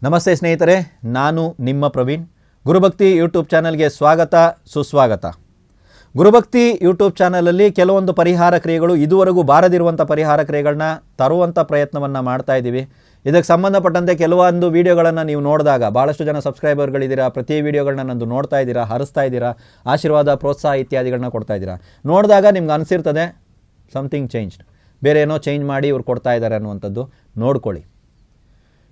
ನಮಸ್ತೆ ಸ್ನೇಹಿತರೆ, ನಾನು ನಿಮ್ಮ ಪ್ರವೀಣ್. ಗುರುಭಕ್ತಿ ಯೂಟ್ಯೂಬ್ ಚಾನಲ್ಗೆ ಸ್ವಾಗತ ಸುಸ್ವಾಗತ. ಗುರುಭಕ್ತಿ ಯೂಟ್ಯೂಬ್ ಚಾನಲಲ್ಲಿ ಕೆಲವೊಂದು ಪರಿಹಾರ ಕ್ರಿಯೆಗಳು, ಇದುವರೆಗೂ ಬಾರದಿರುವಂಥ ಪರಿಹಾರ ಕ್ರಿಯೆಗಳನ್ನ ತರುವಂಥ ಪ್ರಯತ್ನವನ್ನು ಮಾಡ್ತಾ ಇದ್ದೀವಿ. ಇದಕ್ಕೆ ಸಂಬಂಧಪಟ್ಟಂತೆ ಕೆಲವೊಂದು ವೀಡಿಯೋಗಳನ್ನು ನೀವು ನೋಡಿದಾಗ ಭಾಳಷ್ಟು ಜನ ಸಬ್ಸ್ಕ್ರೈಬರ್ಗಳಿದ್ದೀರಾ. ಪ್ರತಿ ವೀಡಿಯೋಗಳನ್ನ ನಂದು ನೋಡ್ತಾ ಇದ್ದೀರಾ, ಹರಿಸ್ತಾ ಇದ್ದೀರಾ, ಆಶೀರ್ವಾದ, ಪ್ರೋತ್ಸಾಹ ಇತ್ಯಾದಿಗಳನ್ನ ಕೊಡ್ತಾ ಇದ್ದೀರಾ. ನೋಡಿದಾಗ ನಿಮ್ಗೆ ಅನಿಸಿರ್ತದೆ ಸಮಥಿಂಗ್ ಚೇಂಜ್ಡ್, ಬೇರೆ ಏನೋ ಚೇಂಜ್ ಮಾಡಿ ಇವ್ರು ಕೊಡ್ತಾ ಇದ್ದಾರೆ ಅನ್ನುವಂಥದ್ದು. ನೋಡ್ಕೊಳ್ಳಿ,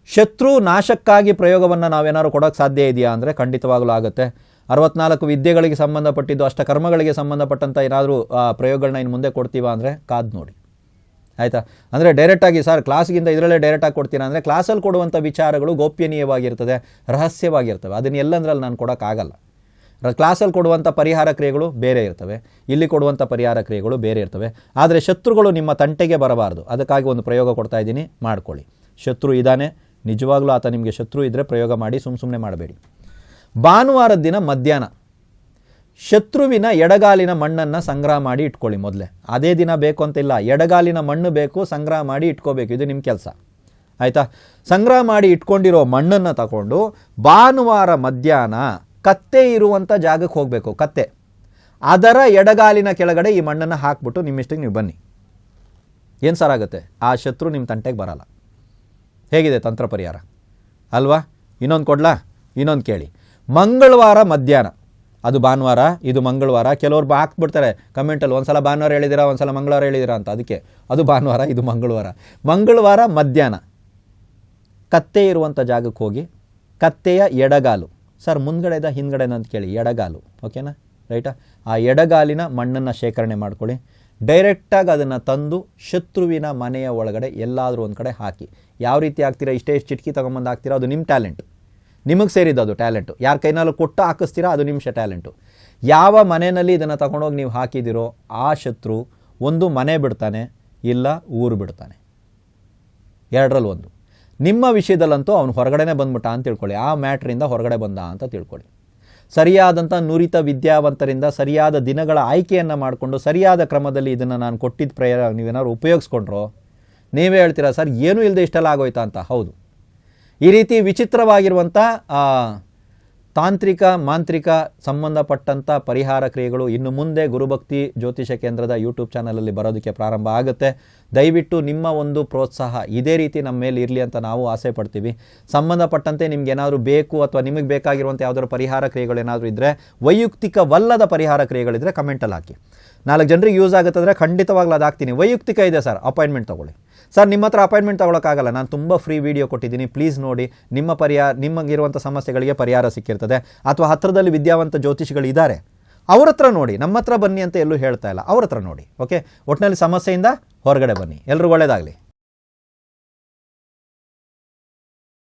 ಶತ್ರು ನಾಶಕ್ಕಾಗಿ ಪ್ರಯೋಗವನ್ನು ನಾವೇನಾದ್ರು ಕೊಡೋಕ್ಕೆ ಸಾಧ್ಯ ಇದೆಯಾ ಅಂದರೆ ಖಂಡಿತವಾಗಲೂ ಆಗುತ್ತೆ. 64 ವಿದ್ಯೆಗಳಿಗೆ ಸಂಬಂಧಪಟ್ಟಿದ್ದು, ಅಷ್ಟಕರ್ಮಗಳಿಗೆ ಸಂಬಂಧಪಟ್ಟಂಥ ಏನಾದರೂ ಪ್ರಯೋಗಗಳನ್ನ ಇನ್ನು ಮುಂದೆ ಕೊಡ್ತೀವಾ ಅಂದರೆ ಕಾದು ನೋಡಿ, ಆಯಿತಾ. ಅಂದರೆ ಡೈರೆಕ್ಟಾಗಿ ಸರ್ ಕ್ಲಾಸ್ಗಿಂತ ಇದರಲ್ಲೇ ಡೈರೆಕ್ಟಾಗಿ ಕೊಡ್ತೀರಾ ಅಂದರೆ ಕ್ಲಾಸಲ್ಲಿ ಕೊಡುವಂಥ ವಿಚಾರಗಳು ಗೋಪ್ಯನೀಯವಾಗಿರ್ತದೆ, ರಹಸ್ಯವಾಗಿರ್ತವೆ. ಅದನ್ನು ಎಲ್ಲಂದ್ರಲ್ಲಿ ನಾನು ಕೊಡೋಕ್ಕಾಗಲ್ಲ. ಕ್ಲಾಸಲ್ಲಿ ಕೊಡುವಂಥ ಪರಿಹಾರ ಕ್ರಿಯೆಗಳು ಬೇರೆ ಇರ್ತವೆ, ಇಲ್ಲಿ ಕೊಡುವಂಥ ಪರಿಹಾರ ಕ್ರಿಯೆಗಳು ಬೇರೆ ಇರ್ತವೆ. ಆದರೆ ಶತ್ರುಗಳು ನಿಮ್ಮ ತಂಟೆಗೆ ಬರಬಾರ್ದು, ಅದಕ್ಕಾಗಿ ಒಂದು ಪ್ರಯೋಗ ಕೊಡ್ತಾ ಇದ್ದೀನಿ, ಮಾಡ್ಕೊಳ್ಳಿ. ಶತ್ರು ಇದ್ದಾನೆ, ನಿಜವಾಗ್ಲೂ ಆತ ನಿಮಗೆ ಶತ್ರು ಇದ್ದರೆ ಪ್ರಯೋಗ ಮಾಡಿ, ಸುಮ್ಮನೆ ಮಾಡಬೇಡಿ. ಭಾನುವಾರದ ದಿನ ಮಧ್ಯಾಹ್ನ ಶತ್ರುವಿನ ಎಡಗಾಲಿನ ಮಣ್ಣನ್ನು ಸಂಗ್ರಹ ಮಾಡಿ ಇಟ್ಕೊಳ್ಳಿ. ಮೊದಲೇ ಅದೇ ದಿನ ಬೇಕು ಅಂತಿಲ್ಲ, ಎಡಗಾಲಿನ ಮಣ್ಣು ಬೇಕು, ಸಂಗ್ರಹ ಮಾಡಿ ಇಟ್ಕೋಬೇಕು. ಇದು ನಿಮ್ಮ ಕೆಲಸ, ಆಯಿತಾ. ಸಂಗ್ರಹ ಮಾಡಿ ಇಟ್ಕೊಂಡಿರೋ ಮಣ್ಣನ್ನು ತಗೊಂಡು ಭಾನುವಾರ ಮಧ್ಯಾಹ್ನ ಕತ್ತೆ ಇರುವಂಥ ಜಾಗಕ್ಕೆ ಹೋಗಬೇಕು. ಕತ್ತೆ, ಅದರ ಎಡಗಾಲಿನ ಕೆಳಗಡೆ ಈ ಮಣ್ಣನ್ನು ಹಾಕ್ಬಿಟ್ಟು ನಿಮ್ಮಿಷ್ಟಕ್ಕೆ ನೀವು ಬನ್ನಿ. ಏನು ಸರ್ ಆಗುತ್ತೆ? ಆ ಶತ್ರು ನಿಮ್ಮ ತಂಟೆಗೆ ಬರಲ್ಲ. ಹೇಗಿದೆ ತಂತ್ರ ಪರಿಹಾರ ಅಲ್ವಾ? ಇನ್ನೊಂದು ಕೊಡ್ಲಾ? ಇನ್ನೊಂದು ಕೇಳಿ. ಮಂಗಳವಾರ ಮಧ್ಯಾಹ್ನ, ಅದು ಭಾನುವಾರ, ಇದು ಮಂಗಳವಾರ. ಕೆಲವ್ರು ಹಾಕ್ಬಿಡ್ತಾರೆ ಕಮೆಂಟಲ್ಲಿ, ಒಂದು ಸಲ ಭಾನುವಾರ ಹೇಳಿದ್ದೀರಾ, ಒಂದು ಸಲ ಮಂಗಳವಾರ ಹೇಳಿದ್ದೀರಾ ಅಂತ. ಅದಕ್ಕೆ ಅದು ಭಾನುವಾರ, ಇದು ಮಂಗಳವಾರ. ಮಂಗಳವಾರ ಮಧ್ಯಾಹ್ನ ಕತ್ತೆ ಇರುವಂಥ ಜಾಗಕ್ಕೆ ಹೋಗಿ, ಕತ್ತೆಯ ಎಡಗಾಲು, ಸರ್ ಮುಂದ್ಗಡೆದ ಹಿಂದ್ಗಡೆನ ಅಂತ ಕೇಳಿ, ಎಡಗಾಲು, ಓಕೆನಾ, ರೈಟಾ. ಆ ಎಡಗಾಲಿನ ಮಣ್ಣನ್ನು ಶೇಖರಣೆ ಮಾಡ್ಕೊಳ್ಳಿ. ಡೈರೆಕ್ಟಾಗಿ ಅದನ್ನು ತಂದು ಶತ್ರುವಿನ ಮನೆಯ ಒಳಗಡೆ ಎಲ್ಲಾದರೂ ಒಂದು ಕಡೆ ಹಾಕಿ. ಯಾವ ರೀತಿ ಹಾಕ್ತೀರಾ? ಇಷ್ಟೇ ಚಿಟಕಿ ತೊಗೊಂಬಂದು ಹಾಕ್ತೀರಾ, ಅದು ನಿಮ್ಮ ಟ್ಯಾಲೆಂಟ್, ನಿಮಗೆ ಸೇರಿದ್ದು ಅದು ಟ್ಯಾಲೆಂಟು. ಯಾರ ಕೈನಾಲು ಕೊಟ್ಟು ಹಾಕಿಸ್ತೀರಾ, ಅದು ನಿಮ್ಮ ಟ್ಯಾಲೆಂಟು. ಯಾವ ಮನೆಯಲ್ಲಿ ಇದನ್ನು ತಗೊಂಡೋಗಿ ನೀವು ಹಾಕಿದಿರೋ ಆ ಶತ್ರು ಒಂದು ಮನೆ ಬಿಡ್ತಾನೆ, ಇಲ್ಲ ಊರು ಬಿಡ್ತಾನೆ. ಎರಡರಲ್ಲಿ ಒಂದು. ನಿಮ್ಮ ವಿಷಯದಲ್ಲಂತೂ ಅವನು ಹೊರಗಡೆನೇ ಬಂದ್ಬಿಟ್ಟ ಅಂತ ತಿಳ್ಕೊಳ್ಳಿ, ಆ ಮ್ಯಾಟ್ರಿಂದ ಹೊರಗಡೆ ಬಂದ ಅಂತ ತಿಳ್ಕೊಳ್ಳಿ. ಸರಿಯಾದಂಥ ನುರಿತ ವಿದ್ಯಾವಂತರಿಂದ ಸರಿಯಾದ ದಿನಗಳ ಆಯ್ಕೆಯನ್ನು ಮಾಡಿಕೊಂಡು ಸರಿಯಾದ ಕ್ರಮದಲ್ಲಿ ಇದನ್ನು ನಾನು ಕೊಟ್ಟಿದ್ದ ನೀವೇನಾದ್ರು ಉಪಯೋಗಿಸ್ಕೊಂಡ್ರೋ ನೀವೇ ಹೇಳ್ತೀರಾ, ಸರ್ ಏನೂ ಇಲ್ಲದೆ ಇಷ್ಟೆಲ್ಲ ಆಗೋಯ್ತಾ ಅಂತ. ಹೌದು, ಈ ರೀತಿ ವಿಚಿತ್ರವಾಗಿರುವಂಥ ತಾಂತ್ರಿಕ ಮಾಂತ್ರಿಕ ಸಂಬಂಧಪಟ್ಟಂಥ ಪರಿಹಾರ ಕ್ರಿಯೆಗಳು ಇನ್ನು ಮುಂದೆ ಗುರುಭಕ್ತಿ ಜ್ಯೋತಿಷ ಕೇಂದ್ರದ ಯೂಟ್ಯೂಬ್ ಚಾನಲಲ್ಲಿ ಬರೋದಕ್ಕೆ ಪ್ರಾರಂಭ ಆಗುತ್ತೆ. ದಯವಿಟ್ಟು ನಿಮ್ಮ ಒಂದು ಪ್ರೋತ್ಸಾಹ ಇದೇ ರೀತಿ ನಮ್ಮ ಮೇಲೆ ಇರಲಿ ಅಂತ ನಾವು ಆಸೆ ಪಡ್ತೀವಿ. ಸಂಬಂಧಪಟ್ಟಂತೆ ನಿಮ್ಗೆ ಏನಾದರೂ ಬೇಕು ಅಥವಾ ನಿಮಗೆ ಬೇಕಾಗಿರುವಂಥ ಯಾವುದಾದ್ರು ಪರಿಹಾರ ಕ್ರಿಯೆಗಳೇನಾದರೂ ಇದ್ದರೆ, ವೈಯಕ್ತಿಕವಲ್ಲದ ಪರಿಹಾರ ಕ್ರಿಯೆಗಳಿದ್ದರೆ ಕಮೆಂಟಲ್ಲಿ ಹಾಕಿ. 4 ಜನರಿಗೆ ಯೂಸ್ ಆಗುತ್ತಂದರೆ ಖಂಡಿತವಾಗ್ಲೂ ಅದು ಹಾಕ್ತೀನಿ. ವೈಯಕ್ತಿಕ ಇದೆ ಸರ್, ಅಪಾಯಿಂಟ್ಮೆಂಟ್ ತೊಗೊಳ್ಳಿ. ಸರ್ ನಿಮ್ಮ ಹತ್ರ ಅಪಾಯಿಂಟ್ಮೆಂಟ್ ತೊಗೊಳಕ್ಕಾಗಲ್ಲ, ನಾನು ತುಂಬ ಫ್ರೀ ವೀಡಿಯೋ ಕೊಟ್ಟಿದ್ದೀನಿ, ಪ್ಲೀಸ್ ನೋಡಿ. ನಿಮಗಿರುವಂಥ ಸಮಸ್ಯೆಗಳಿಗೆ ಪರಿಹಾರ ಸಿಕ್ಕಿರ್ತದೆ. ಅಥವಾ ಹತ್ತಿರದಲ್ಲಿ ವಿದ್ಯಾವಂತ ಜ್ಯೋತಿಷಿಗಳಿದ್ದಾರೆ, ಅವ್ರ ಹತ್ರ ನೋಡಿ. ನಮ್ಮ ಹತ್ರ ಬನ್ನಿ ಅಂತ ಎಲ್ಲೂ ಹೇಳ್ತಾ ಇಲ್ಲ, ಅವ್ರ ಹತ್ರ ನೋಡಿ. ಓಕೆ, ಒಟ್ಟಿನಲ್ಲಿ ಸಮಸ್ಯೆಯಿಂದ ಹೊರಗಡೆ ಬನ್ನಿ. ಎಲ್ರಿಗೂ ಒಳ್ಳೆಯದಾಗಲಿ.